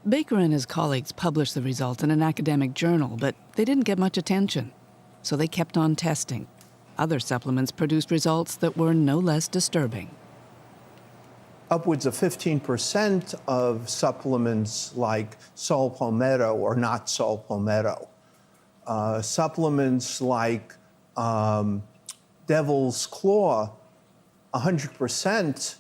Baker and his colleagues published the results in an academic journal, but they didn't get much attention. So they kept on testing. Other supplements produced results that were no less disturbing. Upwards of 15% of supplements like sol palmetto or not sol palmetto. Supplements like devil's claw, 100%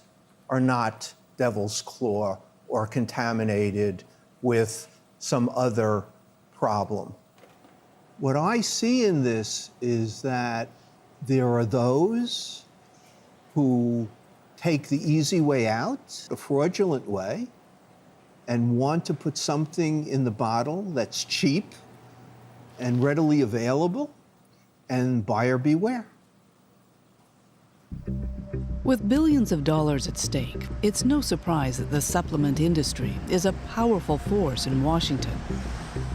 are not devil's claw or contaminated with some other problem. What I see in this is that there are those who take the easy way out, a fraudulent way, and want to put something in the bottle that's cheap and readily available, and buyer beware. With billions of dollars at stake, it's no surprise that the supplement industry is a powerful force in Washington.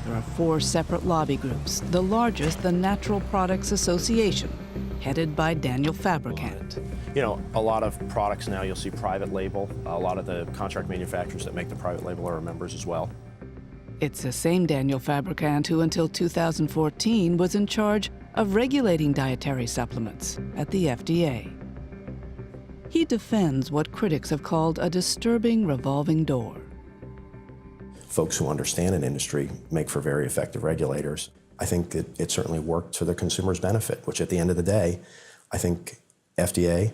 There are 4 separate lobby groups, the largest the Natural Products Association, headed by Daniel Fabricant. You know, a lot of products now you'll see private label. A lot of the contract manufacturers that make the private label are our members as well. It's the same Daniel Fabricant who until 2014 was in charge of regulating dietary supplements at the FDA. He defends what critics have called a disturbing revolving door. Folks who understand an industry make for very effective regulators. I think it certainly worked to the consumer's benefit, which at the end of the day, I think FDA,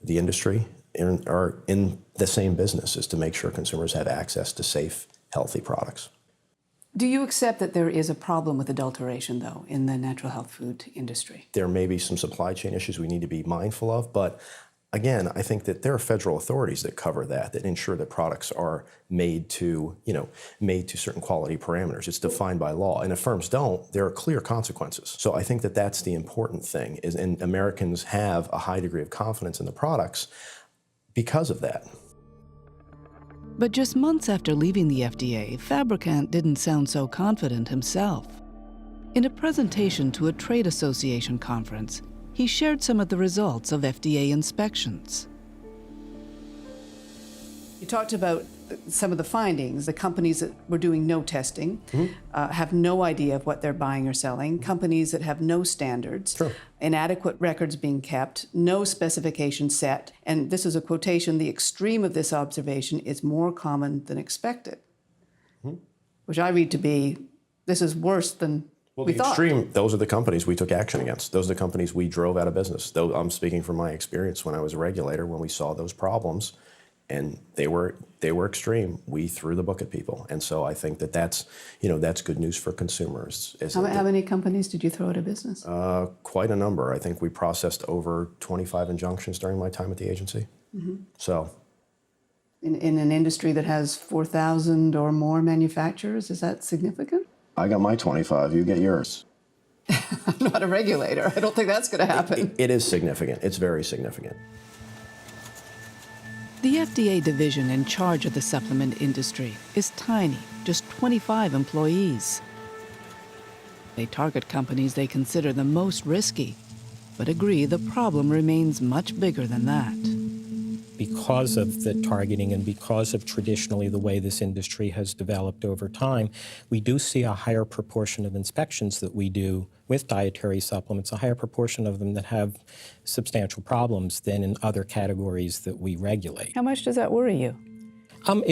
the industry, are in the same business, is to make sure consumers have access to safe, healthy products. Do you accept that there is a problem with adulteration, though, in the natural health food industry? There may be some supply chain issues we need to be mindful of, but again, I think that there are federal authorities that cover that ensure that products are made to certain quality parameters. It's defined by law, and if firms don't, there are clear consequences. So I think that that's the important thing, and Americans have a high degree of confidence in the products because of that. But just months after leaving the FDA, Fabricant didn't sound so confident himself. In a presentation to a trade association conference, he shared some of the results of FDA inspections. You talked about some of the findings. The companies that were doing no testing have no idea of what they're buying or selling. Companies that have no standards, inadequate records being kept, no specification set. And this is a quotation, "The extreme of this observation is more common than expected," which I read to be, this is worse than we thought. Extreme, those are the companies we took action against. Those are the companies we drove out of business. Though I'm speaking from my experience when I was a regulator, when we saw those problems, and they were extreme, we threw the book at people. And so I think that that's good news for consumers. How many companies did you throw out of business? Quite a number. I think we processed over 25 injunctions during my time at the agency. So. In an industry that has 4,000 or more manufacturers, is that significant? I got my 25, you get yours. I'm not a regulator. I don't think that's going to happen. It is significant. It's very significant. The FDA division in charge of the supplement industry is tiny, just 25 employees. They target companies they consider the most risky, but agree the problem remains much bigger than that. Because of the targeting and because of traditionally the way this industry has developed over time, we do see a higher proportion of inspections that we do with dietary supplements, a higher proportion of them that have substantial problems than in other categories that we regulate. How much does that worry you?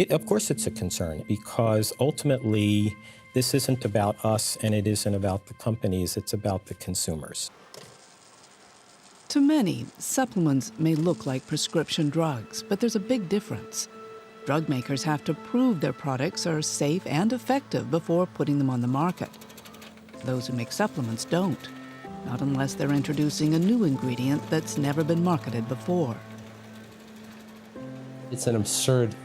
Of course it's a concern, because ultimately this isn't about us and it isn't about the companies, it's about the consumers. To many, supplements may look like prescription drugs, but there's a big difference. Drug makers have to prove their products are safe and effective before putting them on the market. Those who make supplements don't, not unless they're introducing a new ingredient that's never been marketed before. It's an absurd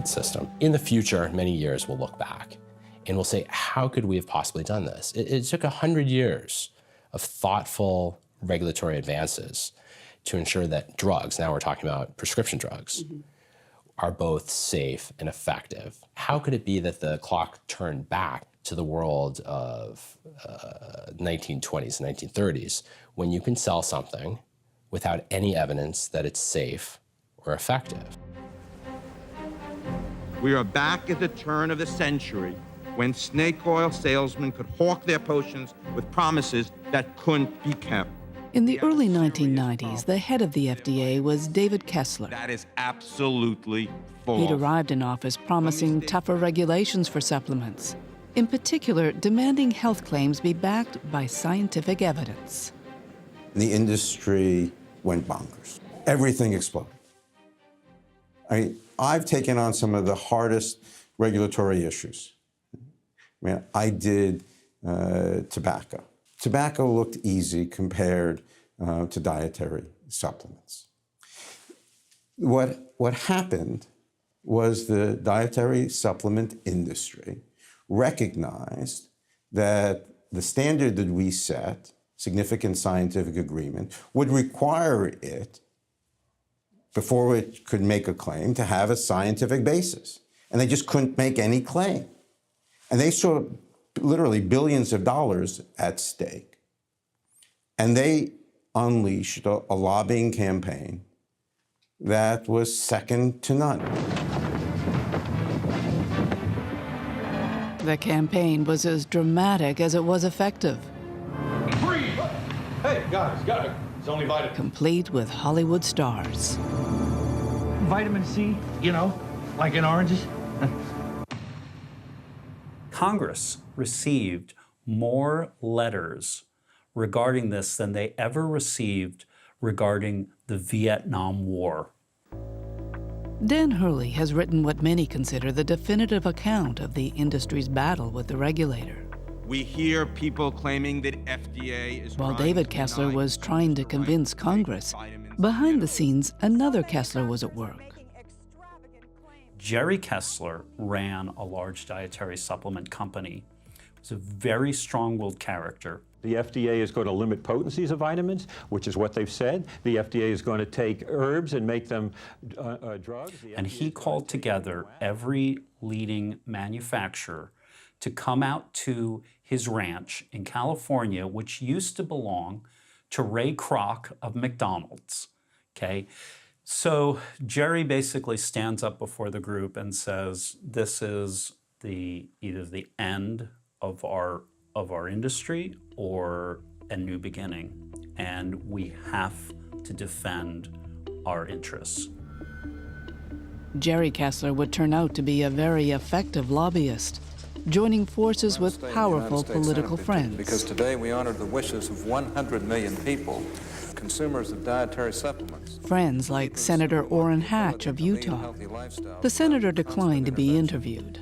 system. In the future, in many years, we'll look back and we'll say, how could we have possibly done this? It took 100 years of thoughtful regulatory advances to ensure that drugs, now we're talking about prescription drugs, are both safe and effective. How could it be that the clock turned back to the world of 1920s and 1930s when you can sell something without any evidence that it's safe or effective? We are back at the turn of the century when snake oil salesmen could hawk their potions with promises that couldn't be kept. In the early 1990s, the head of the FDA was David Kessler. That is absolutely false. He'd arrived in office promising tougher regulations for supplements, in particular demanding health claims be backed by scientific evidence. The industry went bonkers. Everything exploded. I've taken on some of the hardest regulatory issues. I did tobacco. Tobacco looked easy compared to dietary supplements. What happened was the dietary supplement industry recognized that the standard that we set, significant scientific agreement, would require it, before it could make a claim, to have a scientific basis. And they just couldn't make any claim. And they saw literally billions of dollars at stake. And they unleashed a lobbying campaign that was second to none. The campaign was as dramatic as it was effective. Freeze! Hey, guys, it's only vitamin. Complete with Hollywood stars. Vitamin C, like in oranges. Congress received more letters regarding this than they ever received regarding the Vietnam War. Dan Hurley has written what many consider the definitive account of the industry's battle with the regulator. We hear people claiming that FDA is While trying David to Kessler deny was trying to convince Congress, behind the scenes, another Kessler was at work. Jerry Kessler ran a large dietary supplement company. He was a very strong-willed character. The FDA is going to limit potencies of vitamins, which is what they've said. The FDA is going to take herbs and make them drugs. And he called together every leading manufacturer to come out to his ranch in California, which used to belong to Ray Kroc of McDonald's, okay? So Jerry basically stands up before the group and says, this is either the end of our industry or a new beginning, and we have to defend our interests. Jerry Kessler would turn out to be a very effective lobbyist, joining forces with powerful political friends. Because today we honor the wishes of 100 million people, consumers of dietary supplements. Friends like Senator Orrin Hatch of Utah. The senator declined to be interviewed.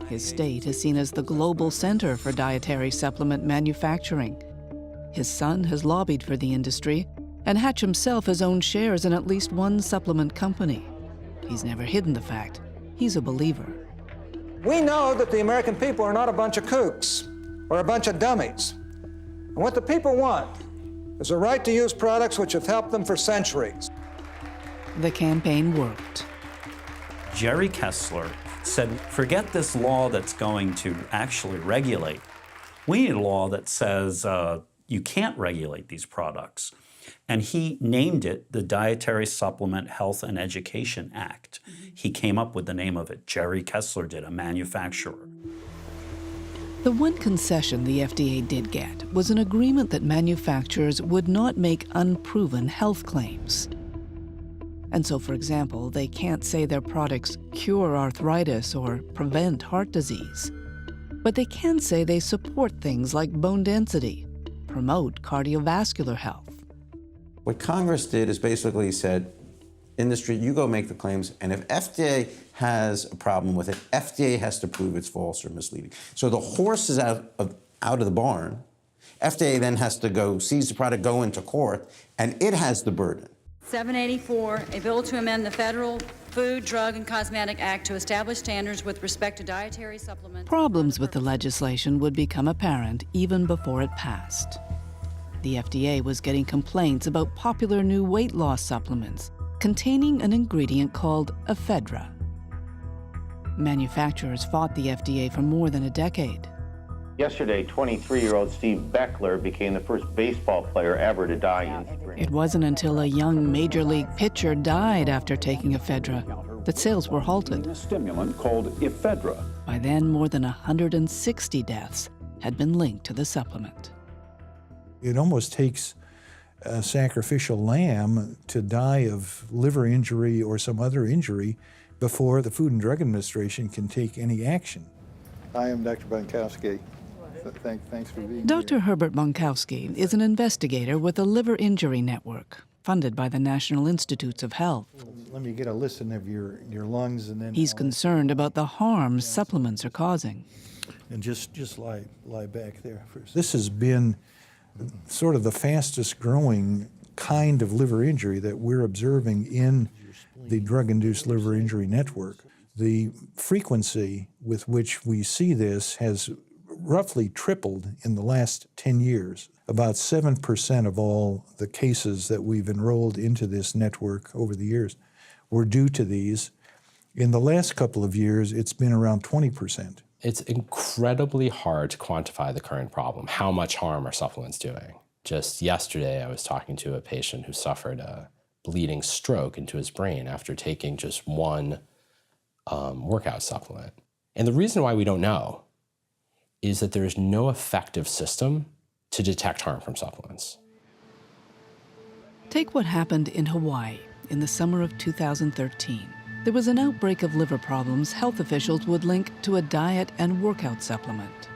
His state is seen as the global center for dietary supplement manufacturing. His son has lobbied for the industry, and Hatch himself has owned shares in at least one supplement company. He's never hidden the fact he's a believer. We know that the American people are not a bunch of kooks or a bunch of dummies. And what the people want is a right to use products which have helped them for centuries. The campaign worked. Jerry Kessler said, forget this law that's going to actually regulate. We need a law that says you can't regulate these products. And he named it the Dietary Supplement Health and Education Act. He came up with the name of it. Jerry Kessler did, a manufacturer. The one concession the FDA did get was an agreement that manufacturers would not make unproven health claims. And so, for example, they can't say their products cure arthritis or prevent heart disease. But they can say they support things like bone density, promote cardiovascular health. What Congress did is basically said, industry, you go make the claims, and if FDA has a problem with it, FDA has to prove it's false or misleading. So the horse is out of the barn. FDA then has to go seize the product, go into court, and it has the burden. 784, a bill to amend the Federal Food, Drug, and Cosmetic Act to establish standards with respect to dietary supplements. Problems with the legislation would become apparent even before it passed. The FDA was getting complaints about popular new weight loss supplements containing an ingredient called ephedra. Manufacturers fought the FDA for more than a decade. Yesterday, 23-year-old Steve Beckler became the first baseball player ever to die in spring. It wasn't until a young major league pitcher died after taking ephedra but sales were halted. A stimulant called ephedra. By then, more than 160 deaths had been linked to the supplement. It almost takes a sacrificial lamb to die of liver injury or some other injury before the Food and Drug Administration can take any action. I am Dr. Bonkowski. Thanks for being here. Dr. Herbert Bonkowski is an investigator with the Liver Injury Network, funded by the National Institutes of Health. Let me get a listen of your lungs, and then He's concerned about the harms supplements are causing. And just lie back there first. This has been sort of the fastest growing kind of liver injury that we're observing in the drug-induced liver injury network. The frequency with which we see this has roughly tripled in the last 10 years. About 7% of all the cases that we've enrolled into this network over the years were due to these. In the last couple of years, it's been around 20%. It's incredibly hard to quantify the current problem. How much harm are supplements doing? Just yesterday, I was talking to a patient who suffered a bleeding stroke into his brain after taking just one workout supplement. And the reason why we don't know is that there is no effective system to detect harm from supplements. Take what happened in Hawaii in the summer of 2013. There was an outbreak of liver problems health officials would link to a diet and workout supplement.